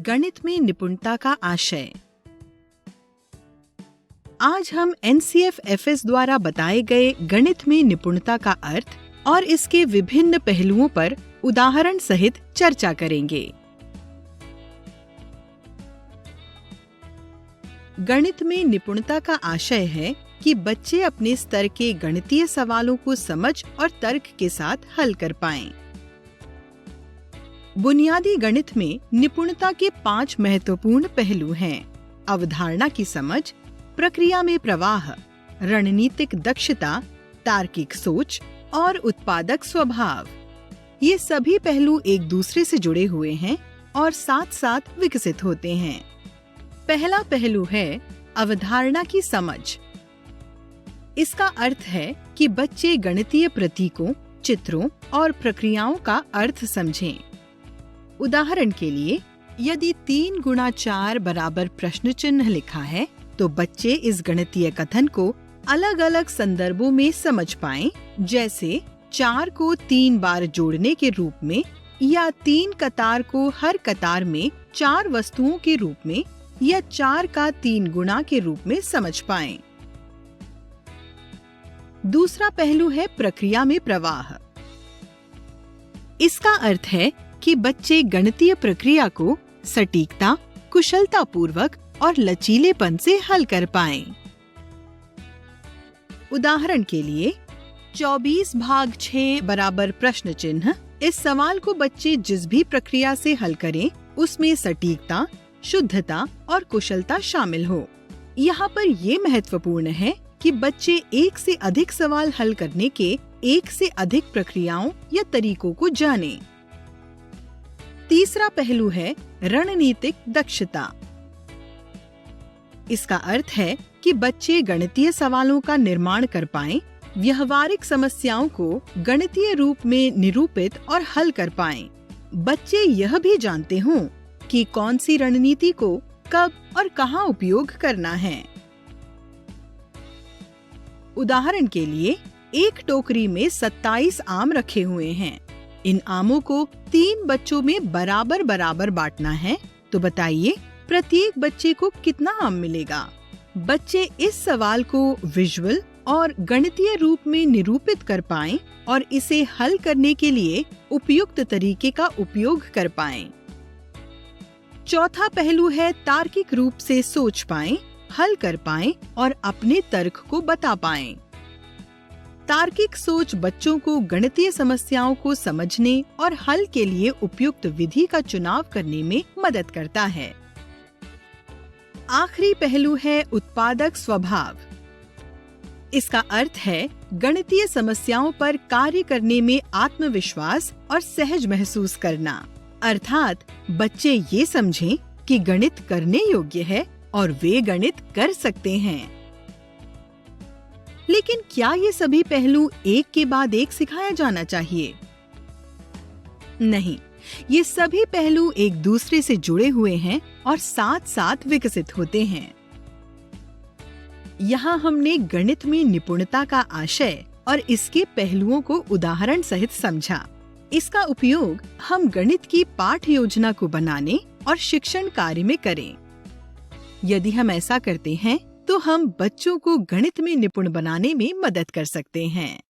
गणित में निपुणता का आशय। आज हम NCF-FS द्वारा बताए गए गणित में निपुणता का अर्थ और इसके विभिन्न पहलुओं पर उदाहरण सहित चर्चा करेंगे। गणित में निपुणता का आशय है कि बच्चे अपने स्तर के गणितीय सवालों को समझ और तर्क के साथ हल कर पाएं। बुनियादी गणित में निपुणता के 5 महत्वपूर्ण पहलू हैं: अवधारणा की समझ, प्रक्रिया में प्रवाह, रणनीतिक दक्षता, तार्किक सोच और उत्पादक स्वभाव। ये सभी पहलू एक दूसरे से जुड़े हुए हैं और साथ साथ विकसित होते हैं। पहला पहलू है अवधारणा की समझ। इसका अर्थ है कि बच्चे गणितीय प्रतीकों, चित्रों और प्रक्रियाओं का अर्थ समझें। उदाहरण के लिए, यदि 3 गुणा 4 बराबर प्रश्न चिन्ह लिखा है, तो बच्चे इस गणितीय कथन को अलग अलग संदर्भों में समझ पाएं, जैसे 4 को 3 बार जोड़ने के रूप में या 3 कतार को हर कतार में 4 वस्तुओं के रूप में या 4 का 3 गुणा के रूप में समझ पाएं। दूसरा पहलू है प्रक्रिया में प्रवाह। इसका अर्थ है कि बच्चे गणितीय प्रक्रिया को सटीकता, कुशलतापूर्वक और लचीलेपन से हल कर पाएं। उदाहरण के लिए, 24/6 बराबर प्रश्न चिन्ह, इस सवाल को बच्चे जिस भी प्रक्रिया से हल करें, उसमें सटीकता, शुद्धता और कुशलता शामिल हो। यहाँ पर ये महत्वपूर्ण है कि बच्चे एक से अधिक सवाल हल करने के एक से अधिक प्रक्रियाओं या तरीकों को जानें। तीसरा पहलू है रणनीतिक दक्षता। इसका अर्थ है कि बच्चे गणितीय सवालों का निर्माण कर पाएं, व्यवहारिक समस्याओं को गणितीय रूप में निरूपित और हल कर पाएं। बच्चे यह भी जानते हों कि कौन सी रणनीति को कब और कहां उपयोग करना है। उदाहरण के लिए, एक टोकरी में 27 आम रखे हुए हैं। इन आमों को 3 बच्चों में बराबर बराबर बांटना है, तो बताइए प्रत्येक बच्चे को कितना आम मिलेगा? बच्चे इस सवाल को विजुअल और गणितीय रूप में निरूपित कर पाएं और इसे हल करने के लिए उपयुक्त तरीके का उपयोग कर पाएं। चौथा पहलू है तार्किक रूप से सोच पाएं, हल कर पाएं और अपने तर्क को बता पाएं। तार्किक सोच बच्चों को गणितीय समस्याओं को समझने और हल के लिए उपयुक्त विधि का चुनाव करने में मदद करता है। आखिरी पहलू है उत्पादक स्वभाव। इसका अर्थ है गणितीय समस्याओं पर कार्य करने में आत्मविश्वास और सहज महसूस करना। अर्थात बच्चे ये समझें कि गणित करने योग्य है और वे गणित कर सकते हैं। लेकिन क्या ये सभी पहलू एक के बाद एक सिखाया जाना चाहिए? नहीं, ये सभी पहलू एक दूसरे से जुड़े हुए हैं और साथ साथ विकसित होते हैं। यहाँ हमने गणित में निपुणता का आशय और इसके पहलुओं को उदाहरण सहित समझा। इसका उपयोग हम गणित की पाठ योजना को बनाने और शिक्षण कार्य में करें। यदि हम ऐसा करते हैं, तो हम बच्चों को गणित में निपुण बनाने में मदद कर सकते हैं।